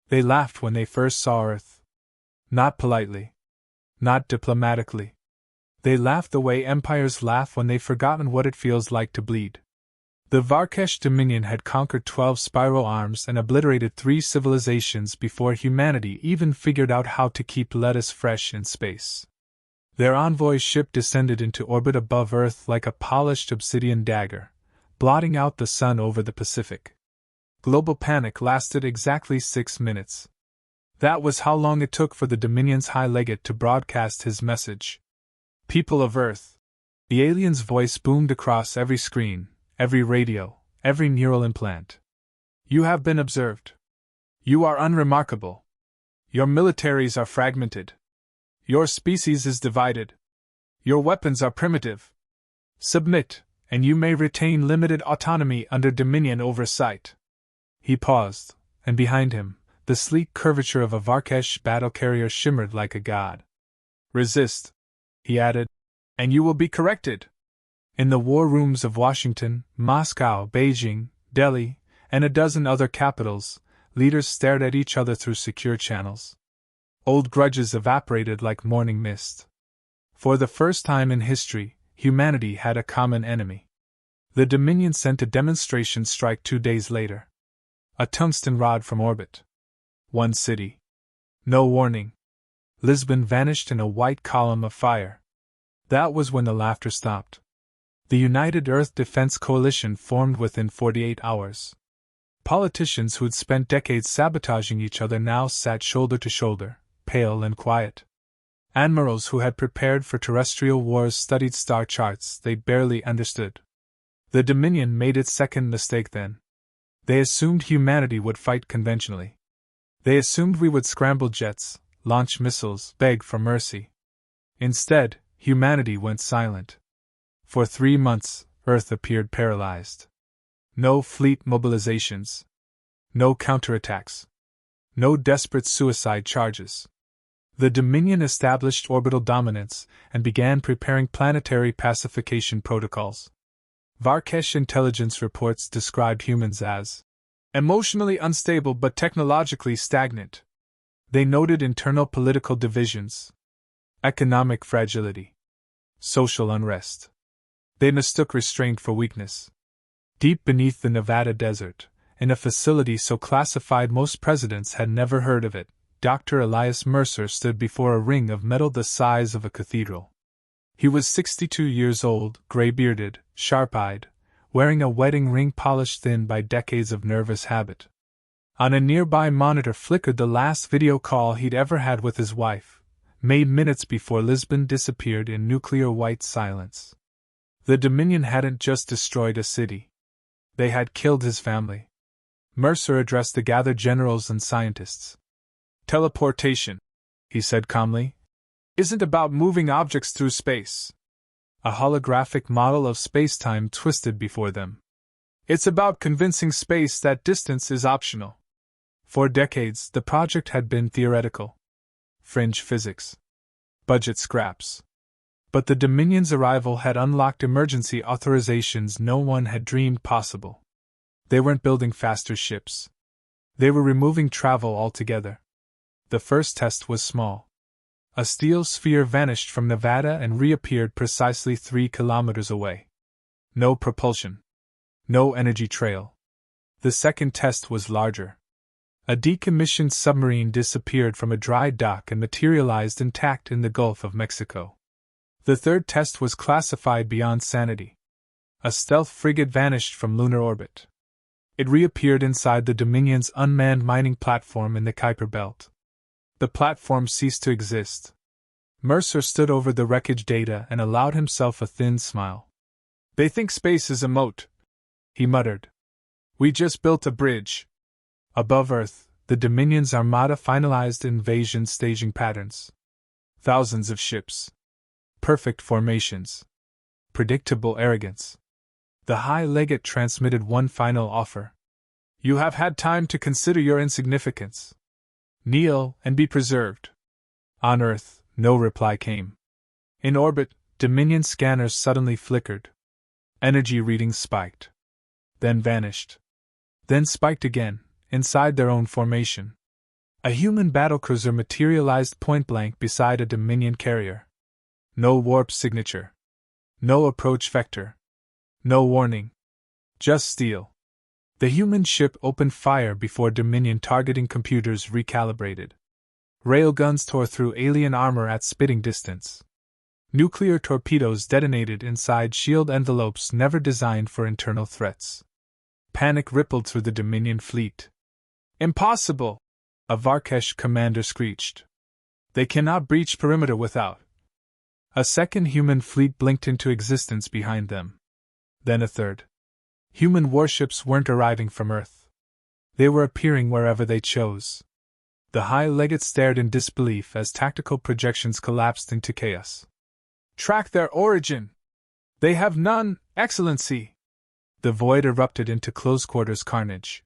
They laughed when they first saw Earth. Not politely. Not diplomatically. They laughed the way empires laugh when they've forgotten what it feels like to bleed. The Varkesh Dominion had conquered 12 spiral arms and obliterated 3 civilizations before humanity even figured out how to keep lettuce fresh in space. Their envoy ship descended into orbit above Earth like a polished obsidian dagger, blotting out the sun over the Pacific. Global panic lasted exactly 6 minutes. That was how long it took for the Dominion's High Legate to broadcast his message. People of Earth. The alien's voice boomed across every screen, every radio, every neural implant. You have been observed. You are unremarkable. Your militaries are fragmented. Your species is divided. Your weapons are primitive. Submit, and you may retain limited autonomy under Dominion oversight. He paused, and behind him, the sleek curvature of a Varkesh battle carrier shimmered like a god. Resist, he added, and you will be corrected. In the war rooms of Washington, Moscow, Beijing, Delhi, and a dozen other capitals, leaders stared at each other through secure channels. Old grudges evaporated like morning mist. For the first time in history, humanity had a common enemy. The Dominion sent a demonstration strike 2 days later. A tungsten rod from orbit. One city. No warning. Lisbon vanished in a white column of fire. That was when the laughter stopped. The United Earth Defense Coalition formed within 48 hours. Politicians who'd spent decades sabotaging each other now sat shoulder to shoulder, pale and quiet. Admirals who had prepared for terrestrial wars studied star charts they barely understood. The Dominion made its second mistake then. They assumed humanity would fight conventionally. They assumed we would scramble jets, launch missiles, beg for mercy. Instead, humanity went silent. For 3 months, Earth appeared paralyzed. No fleet mobilizations. No counterattacks. No desperate suicide charges. The Dominion established orbital dominance and began preparing planetary pacification protocols. Varkesh intelligence reports described humans as emotionally unstable but technologically stagnant. They noted internal political divisions, economic fragility, social unrest. They mistook restraint for weakness. Deep beneath the Nevada desert, in a facility so classified most presidents had never heard of it, Dr. Elias Mercer stood before a ring of metal the size of a cathedral. He was 62 years old, gray-bearded, sharp-eyed, wearing a wedding ring polished thin by decades of nervous habit. On a nearby monitor flickered the last video call he'd ever had with his wife, made minutes before Lisbon disappeared in nuclear white silence. The Dominion hadn't just destroyed a city. They had killed his family. Mercer addressed the gathered generals and scientists. Teleportation, he said calmly, isn't about moving objects through space. A holographic model of space-time twisted before them. It's about convincing space that distance is optional. For decades, the project had been theoretical. Fringe physics. Budget scraps. But the Dominion's arrival had unlocked emergency authorizations no one had dreamed possible. They weren't building faster ships. They were removing travel altogether. The first test was small. A steel sphere vanished from Nevada and reappeared precisely 3 kilometers away. No propulsion. No energy trail. The second test was larger. A decommissioned submarine disappeared from a dry dock and materialized intact in the Gulf of Mexico. The third test was classified beyond sanity. A stealth frigate vanished from lunar orbit. It reappeared inside the Dominion's unmanned mining platform in the Kuiper Belt. The platform ceased to exist. Mercer stood over the wreckage data and allowed himself a thin smile. They think space is a moat, he muttered. We just built a bridge. Above Earth, the Dominion's armada finalized invasion staging patterns. Thousands of ships. Perfect formations. Predictable arrogance. The High Legate transmitted one final offer. You have had time to consider your insignificance. Kneel and be preserved. On Earth, no reply came. In orbit, Dominion scanners suddenly flickered. Energy readings spiked. Then vanished. Then spiked again, inside their own formation. A human battlecruiser materialized point-blank beside a Dominion carrier. No warp signature. No approach vector. No warning. Just steel. The human ship opened fire before Dominion targeting computers recalibrated. Railguns tore through alien armor at spitting distance. Nuclear torpedoes detonated inside shield envelopes never designed for internal threats. Panic rippled through the Dominion fleet. "Impossible!" a Varkesh commander screeched. "They cannot breach perimeter without." A second human fleet blinked into existence behind them. Then a third. Human warships weren't arriving from Earth. They were appearing wherever they chose. The high legate stared in disbelief as tactical projections collapsed into chaos. "Track their origin! They have none, Excellency!" The void erupted into close-quarters carnage.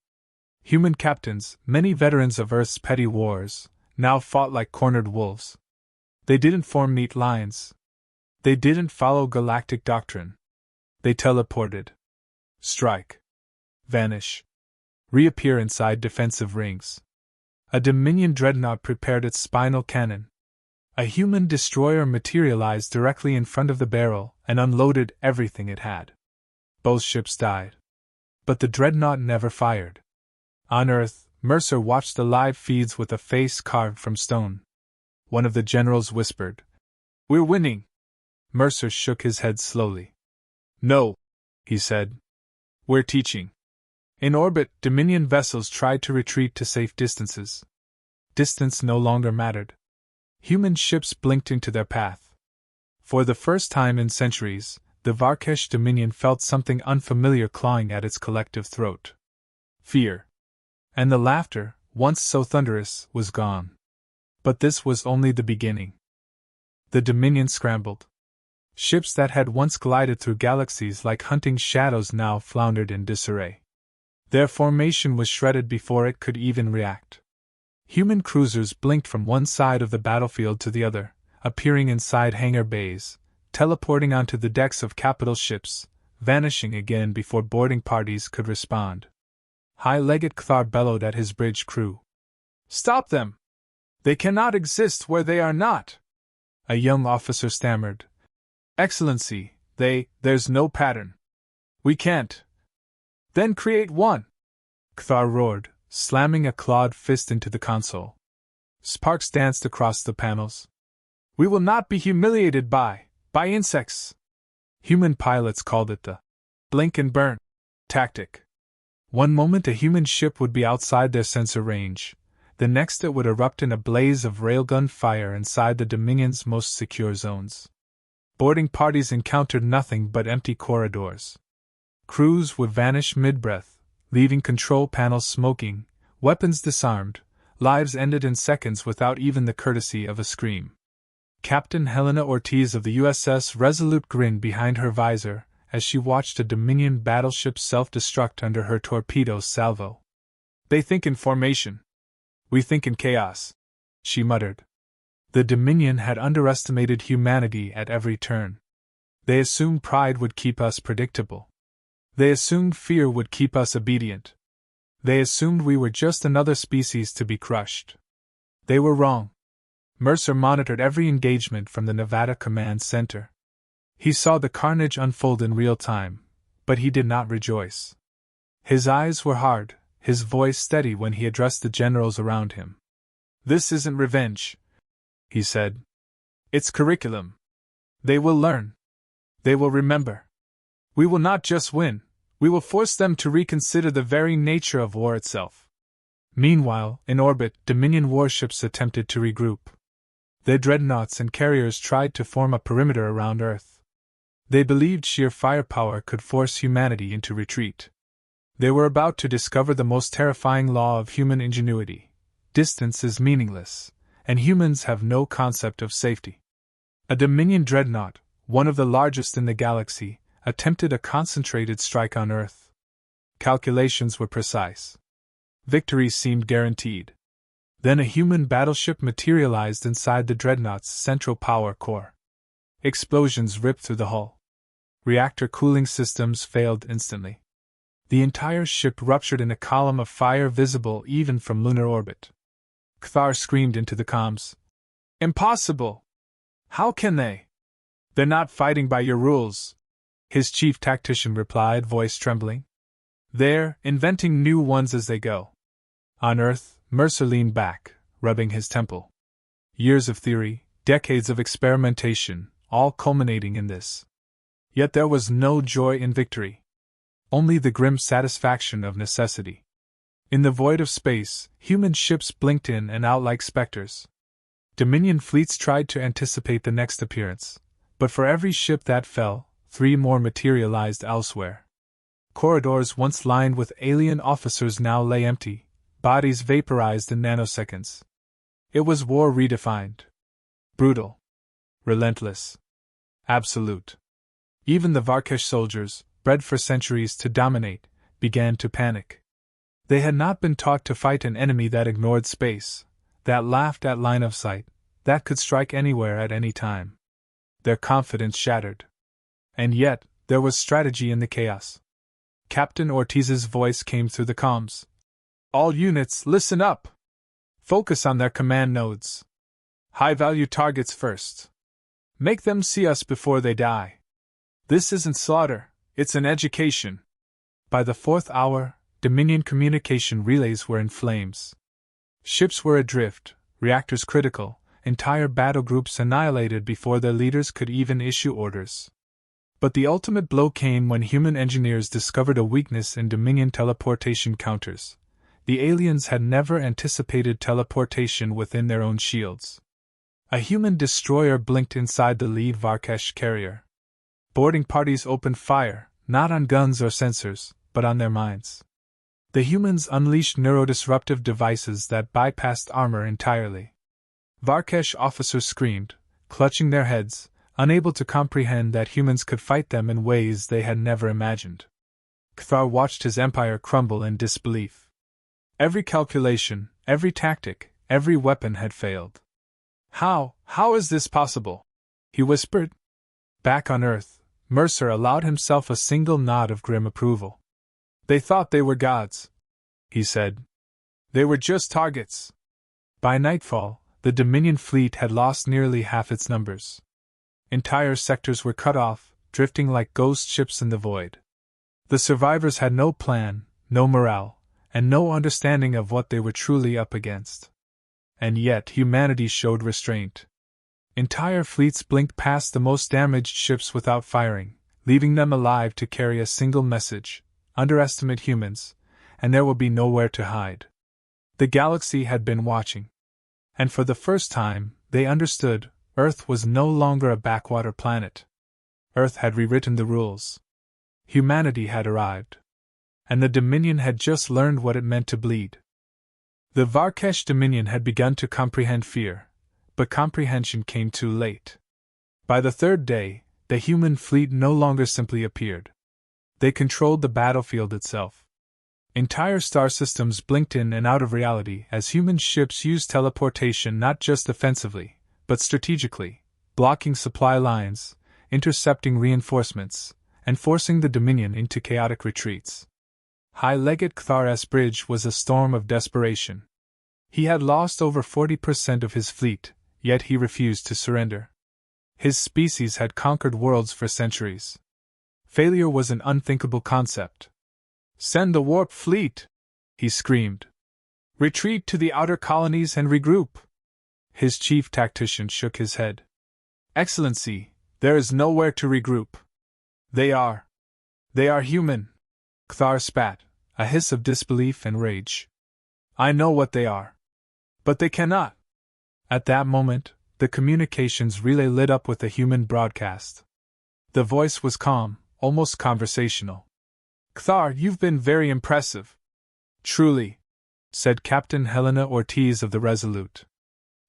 Human captains, many veterans of Earth's petty wars, now fought like cornered wolves. They didn't form neat lines. They didn't follow galactic doctrine. They teleported. Strike. Vanish. Reappear inside defensive rings. A Dominion dreadnought prepared its spinal cannon. A human destroyer materialized directly in front of the barrel and unloaded everything it had. Both ships died. But the dreadnought never fired. On Earth, Mercer watched the live feeds with a face carved from stone. One of the generals whispered, "We're winning." Mercer shook his head slowly. "No," he said. "We're teaching." In orbit, Dominion vessels tried to retreat to safe distances. Distance no longer mattered. Human ships blinked into their path. For the first time in centuries, the Varkesh Dominion felt something unfamiliar clawing at its collective throat. Fear. And the laughter, once so thunderous, was gone. But this was only the beginning. The Dominion scrambled. Ships that had once glided through galaxies like hunting shadows now floundered in disarray. Their formation was shredded before it could even react. Human cruisers blinked from one side of the battlefield to the other, appearing inside hangar bays, teleporting onto the decks of capital ships, vanishing again before boarding parties could respond. High Legate Kthar bellowed at his bridge crew. "Stop them! They cannot exist where they are not!" A young officer stammered. "Excellency, there's no pattern. We can't." "Then create one!" Kthar roared, slamming a clawed fist into the console. Sparks danced across the panels. "We will not be humiliated by insects!" Human pilots called it the blink and burn tactic. One moment a human ship would be outside their sensor range, the next it would erupt in a blaze of railgun fire inside the Dominion's most secure zones. Boarding parties encountered nothing but empty corridors. Crews would vanish mid-breath, leaving control panels smoking, weapons disarmed, lives ended in seconds without even the courtesy of a scream. Captain Helena Ortiz of the USS Resolute grinned behind her visor as she watched a Dominion battleship self-destruct under her torpedo salvo. "They think in formation. We think in chaos," she muttered. The Dominion had underestimated humanity at every turn. They assumed pride would keep us predictable. They assumed fear would keep us obedient. They assumed we were just another species to be crushed. They were wrong. Mercer monitored every engagement from the Nevada Command Center. He saw the carnage unfold in real time, but he did not rejoice. His eyes were hard, his voice steady when he addressed the generals around him. "This isn't revenge," he said. "It's curriculum. They will learn. They will remember. We will not just win, we will force them to reconsider the very nature of war itself." Meanwhile, in orbit, Dominion warships attempted to regroup. Their dreadnoughts and carriers tried to form a perimeter around Earth. They believed sheer firepower could force humanity into retreat. They were about to discover the most terrifying law of human ingenuity: distance is meaningless, and humans have no concept of safety. A Dominion dreadnought, one of the largest in the galaxy, attempted a concentrated strike on Earth. Calculations were precise. Victory seemed guaranteed. Then a human battleship materialized inside the dreadnought's central power core. Explosions ripped through the hull. Reactor cooling systems failed instantly. The entire ship ruptured in a column of fire visible even from lunar orbit. Kthar screamed into the comms. Impossible! How can they? They're not fighting by your rules, his chief tactician replied, voice trembling. They're inventing new ones as they go. On Earth, Mercer leaned back, rubbing his temple. Years of theory, decades of experimentation, all culminating in this. Yet there was no joy in victory. Only the grim satisfaction of necessity. In the void of space, human ships blinked in and out like specters. Dominion fleets tried to anticipate the next appearance, but for every ship that fell, 3 more materialized elsewhere. Corridors once lined with alien officers now lay empty, bodies vaporized in nanoseconds. It was war redefined. Brutal. Relentless. Absolute. Even the Varkesh soldiers, bred for centuries to dominate, began to panic. They had not been taught to fight an enemy that ignored space, that laughed at line of sight, that could strike anywhere at any time. Their confidence shattered. And yet, there was strategy in the chaos. Captain Ortiz's voice came through the comms. All units, listen up! Focus on their command nodes. High-value targets first. Make them see us before they die. This isn't slaughter, it's an education. By the 4th hour, Dominion communication relays were in flames. Ships were adrift, reactors critical, entire battle groups annihilated before their leaders could even issue orders. But the ultimate blow came when human engineers discovered a weakness in Dominion teleportation counters. The aliens had never anticipated teleportation within their own shields. A human destroyer blinked inside the lead Varkesh carrier. Boarding parties opened fire, not on guns or sensors, but on their minds. The humans unleashed neurodisruptive devices that bypassed armor entirely. Varkesh officers screamed, clutching their heads, unable to comprehend that humans could fight them in ways they had never imagined. Kthar watched his empire crumble in disbelief. Every calculation, every tactic, every weapon had failed. How is this possible? He whispered. Back on Earth, Mercer allowed himself a single nod of grim approval. They thought they were gods, he said. They were just targets. By nightfall, the Dominion fleet had lost nearly half its numbers. Entire sectors were cut off, drifting like ghost ships in the void. The survivors had no plan, no morale, and no understanding of what they were truly up against. And yet humanity showed restraint. Entire fleets blinked past the most damaged ships without firing, leaving them alive to carry a single message: underestimate humans, and there will be nowhere to hide. The galaxy had been watching. And for the first time, they understood, Earth was no longer a backwater planet. Earth had rewritten the rules. Humanity had arrived. And the Dominion had just learned what it meant to bleed. The Varkesh Dominion had begun to comprehend fear, but comprehension came too late. By the 3rd day, the human fleet no longer simply appeared. They controlled the battlefield itself. Entire star systems blinked in and out of reality as human ships used teleportation not just offensively, but strategically, blocking supply lines, intercepting reinforcements, and forcing the Dominion into chaotic retreats. High Legate Kthar's bridge was a storm of desperation. He had lost over 40% of his fleet, yet he refused to surrender. His species had conquered worlds for centuries. Failure was an unthinkable concept. Send the warp fleet! He screamed. Retreat to the outer colonies and regroup! His chief tactician shook his head. Excellency, there is nowhere to regroup. They are human. Kthar spat, a hiss of disbelief and rage. I know what they are. But they cannot. At that moment, the communications relay lit up with a human broadcast. The voice was calm, almost conversational. Kthar, you've been very impressive. Truly, said Captain Helena Ortiz of the Resolute.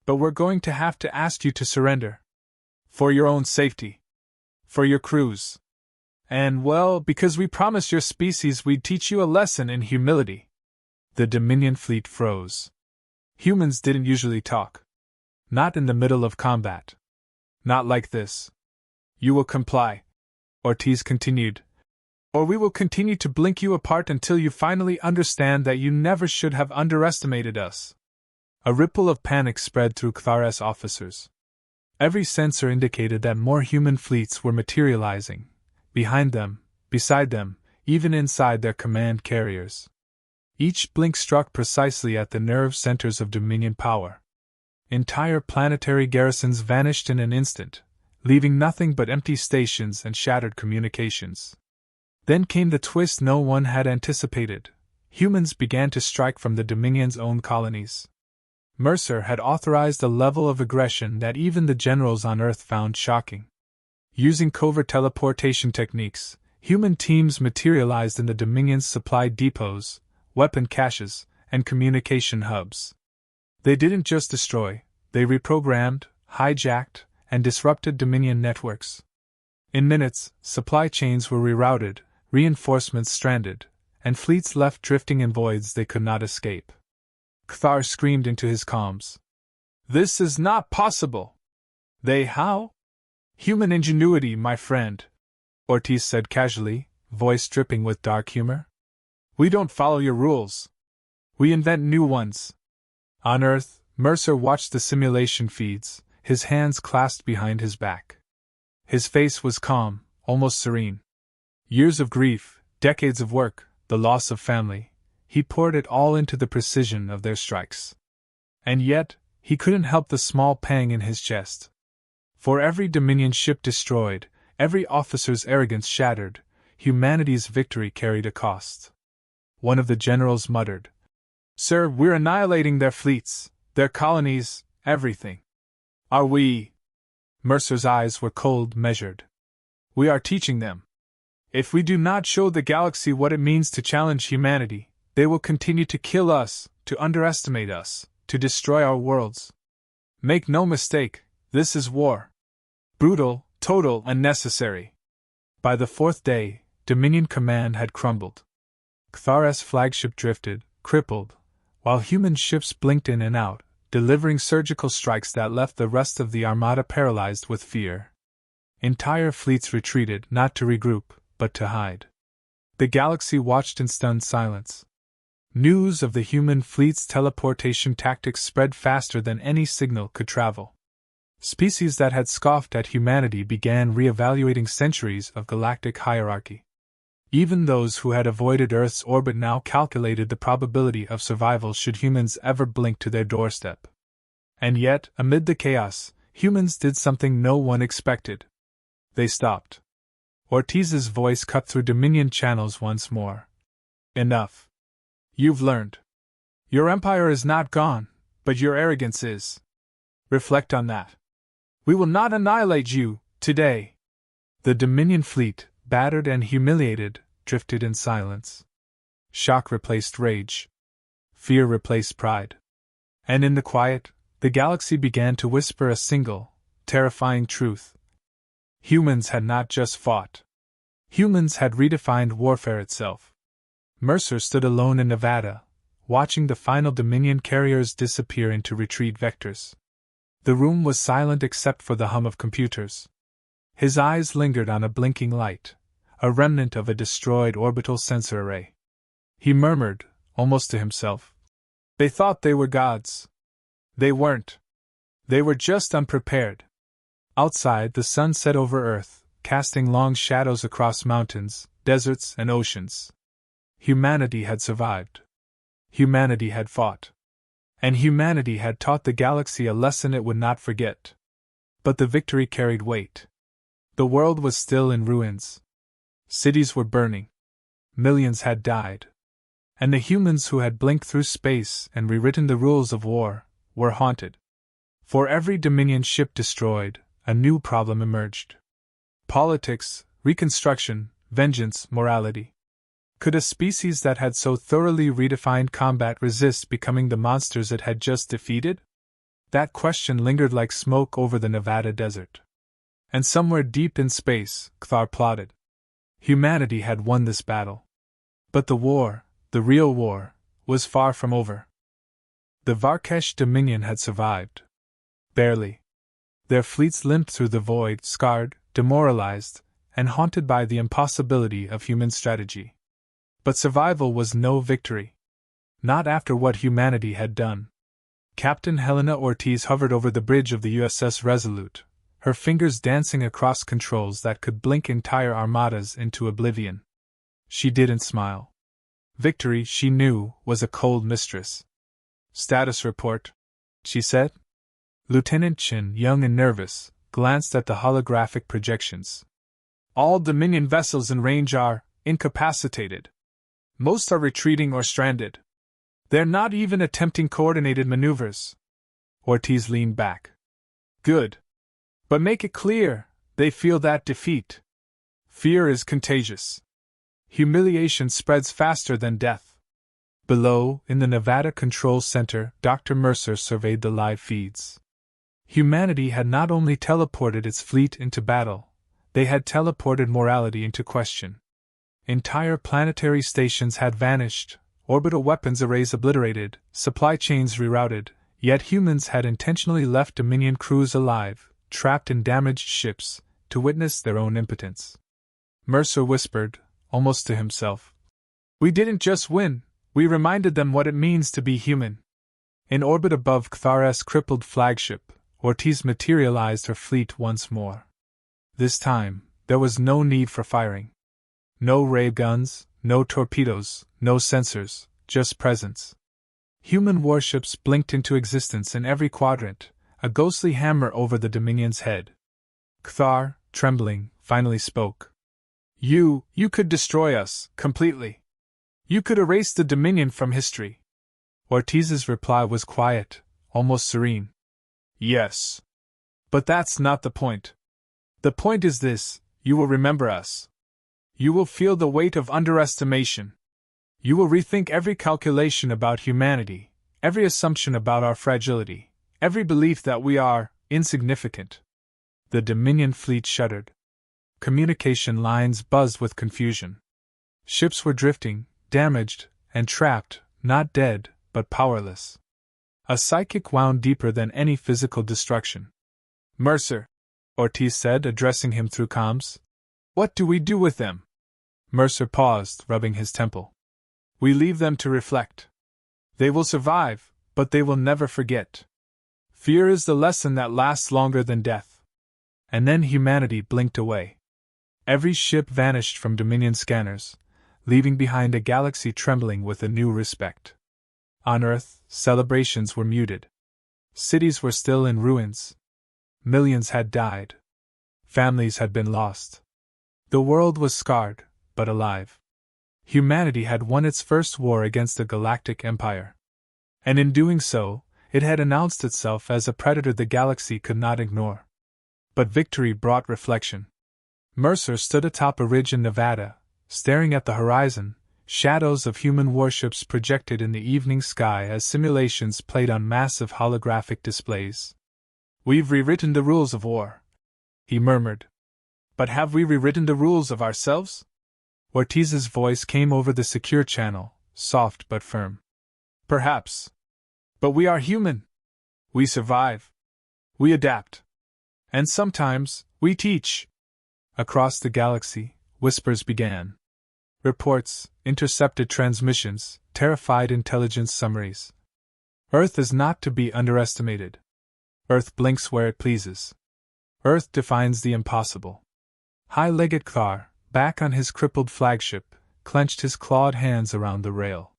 But we're going to have to ask you to surrender. For your own safety. For your crews. And, well, because we promised your species we'd teach you a lesson in humility. The Dominion fleet froze. Humans didn't usually talk. Not in the middle of combat. Not like this. You will comply, Ortiz continued, or we will continue to blink you apart until you finally understand that you never should have underestimated us. A ripple of panic spread through Kthar's officers. Every sensor indicated that more human fleets were materializing, behind them, beside them, even inside their command carriers. Each blink struck precisely at the nerve centers of Dominion power. Entire planetary garrisons vanished in an instant, leaving nothing but empty stations and shattered communications. Then came the twist no one had anticipated. Humans began to strike from the Dominion's own colonies. Mercer had authorized a level of aggression that even the generals on Earth found shocking. Using covert teleportation techniques, human teams materialized in the Dominion's supply depots, weapon caches, and communication hubs. They didn't just destroy, they reprogrammed, hijacked, and disrupted Dominion networks. In minutes, supply chains were rerouted, reinforcements stranded, and fleets left drifting in voids they could not escape. Kthar screamed into his comms. "This is not possible!" "They how?" "Human ingenuity, my friend," Ortiz said casually, voice dripping with dark humor. "We don't follow your rules. We invent new ones." On Earth, Mercer watched the simulation feeds, his hands clasped behind his back. His face was calm, almost serene. Years of grief, decades of work, the loss of family, he poured it all into the precision of their strikes. And yet, he couldn't help the small pang in his chest. For every Dominion ship destroyed, every officer's arrogance shattered, humanity's victory carried a cost. One of the generals muttered, "Sir, we're annihilating their fleets, their colonies, everything." "Are we?" Mercer's eyes were cold, measured. "We are teaching them. If we do not show the galaxy what it means to challenge humanity, they will continue to kill us, to underestimate us, to destroy our worlds. Make no mistake, this is war. Brutal, total, and necessary." By the fourth day, Dominion command had crumbled. Kthar's flagship drifted, crippled, while human ships blinked in and out, delivering surgical strikes that left the rest of the armada paralyzed with fear. Entire fleets retreated, not to regroup, but to hide. The galaxy watched in stunned silence. News of the human fleet's teleportation tactics spread faster than any signal could travel. Species that had scoffed at humanity began re-evaluating centuries of galactic hierarchy. Even those who had avoided Earth's orbit now calculated the probability of survival should humans ever blink to their doorstep. And yet, amid the chaos, humans did something no one expected. They stopped. Ortiz's voice cut through Dominion channels once more. "Enough. You've learned. Your empire is not gone, but your arrogance is. Reflect on that. We will not annihilate you, today." The Dominion fleet, battered and humiliated, drifted in silence. Shock replaced rage. Fear replaced pride. And in the quiet, the galaxy began to whisper a single, terrifying truth. Humans had not just fought. Humans had redefined warfare itself. Mercer stood alone in Nevada, watching the final Dominion carriers disappear into retreat vectors. The room was silent except for the hum of computers. His eyes lingered on a blinking light, a remnant of a destroyed orbital sensor array. He murmured, almost to himself, "They thought they were gods. They weren't. They were just unprepared." Outside, the sun set over Earth, casting long shadows across mountains, deserts, and oceans. Humanity had survived. Humanity had fought. And humanity had taught the galaxy a lesson it would not forget. But the victory carried weight. The world was still in ruins. Cities were burning. Millions had died. And the humans who had blinked through space and rewritten the rules of war were haunted. For every Dominion ship destroyed, a new problem emerged. Politics, reconstruction, vengeance, morality. Could a species that had so thoroughly redefined combat resist becoming the monsters it had just defeated? That question lingered like smoke over the Nevada desert. And somewhere deep in space, Kthar plotted. Humanity had won this battle. But the war, the real war, was far from over. The Varkesh Dominion had survived. Barely. Their fleets limped through the void, scarred, demoralized, and haunted by the impossibility of human strategy. But survival was no victory. Not after what humanity had done. Captain Helena Ortiz hovered over the bridge of the USS Resolute, her fingers dancing across controls that could blink entire armadas into oblivion. She didn't smile. Victory, she knew, was a cold mistress. "Status report," she said. Lieutenant Chin, young and nervous, glanced at the holographic projections. "All Dominion vessels in range are incapacitated. Most are retreating or stranded. They're not even attempting coordinated maneuvers." Ortiz leaned back. "Good. But make it clear, they feel that defeat. Fear is contagious. Humiliation spreads faster than death." Below, in the Nevada Control Center, Dr. Mercer surveyed the live feeds. Humanity had not only teleported its fleet into battle, they had teleported morality into question. Entire planetary stations had vanished, orbital weapons arrays obliterated, supply chains rerouted, yet humans had intentionally left Dominion crews alive, trapped in damaged ships, to witness their own impotence. Mercer whispered, almost to himself, "We didn't just win, we reminded them what it means to be human." In orbit above Kthar's crippled flagship, Ortiz materialized her fleet once more. This time, there was no need for firing. No ray guns, no torpedoes, no sensors, just presence. Human warships blinked into existence in every quadrant, a ghostly hammer over the Dominion's head. Kthar, trembling, finally spoke. You could destroy us, completely. You could erase the Dominion from history." Ortiz's reply was quiet, almost serene. "Yes. But that's not the point. The point is this: you will remember us. You will feel the weight of underestimation. You will rethink every calculation about humanity, every assumption about our fragility, every belief that we are insignificant." The Dominion fleet shuddered. Communication lines buzzed with confusion. Ships were drifting, damaged, and trapped, not dead, but powerless. A psychic wound deeper than any physical destruction. "Mercer," Ortiz said, addressing him through comms, "what do we do with them?" Mercer paused, rubbing his temple. "We leave them to reflect. They will survive, but they will never forget. Fear is the lesson that lasts longer than death." And then humanity blinked away. Every ship vanished from Dominion scanners, leaving behind a galaxy trembling with a new respect. On Earth, celebrations were muted. Cities were still in ruins. Millions had died. Families had been lost. The world was scarred, but alive. Humanity had won its first war against a galactic empire. And in doing so, it had announced itself as a predator the galaxy could not ignore. But victory brought reflection. Mercer stood atop a ridge in Nevada, staring at the horizon, shadows of human warships projected in the evening sky as simulations played on massive holographic displays. "We've rewritten the rules of war," he murmured. "But have we rewritten the rules of ourselves?" Ortiz's voice came over the secure channel, soft but firm. "Perhaps. But we are human. We survive. We adapt. And sometimes, we teach." Across the galaxy, whispers began. Reports, intercepted transmissions, terrified intelligence summaries. Earth is not to be underestimated. Earth blinks where it pleases. Earth defines the impossible. High Legate Kthar, back on his crippled flagship, clenched his clawed hands around the rail.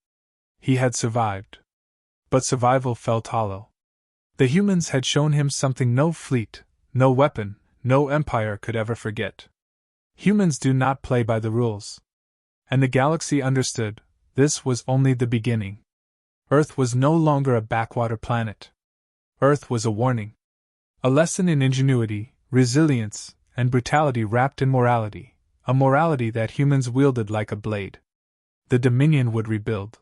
He had survived. But survival felt hollow. The humans had shown him something no fleet, no weapon, no empire could ever forget. Humans do not play by the rules. And the galaxy understood, this was only the beginning. Earth was no longer a backwater planet. Earth was a warning. A lesson in ingenuity, resilience, and brutality wrapped in morality, a morality that humans wielded like a blade. The Dominion would rebuild.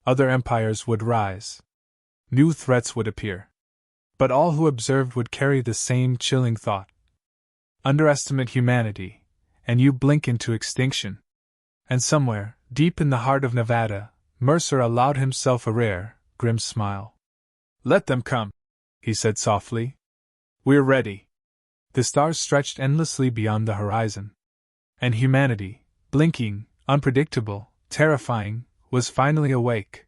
Other empires would rise. New threats would appear. But all who observed would carry the same chilling thought. Underestimate humanity, and you blink into extinction. And somewhere, deep in the heart of Nevada, Mercer allowed himself a rare, grim smile. "Let them come," he said softly. "We're ready." The stars stretched endlessly beyond the horizon. And humanity, blinking, unpredictable, terrifying, was finally awake.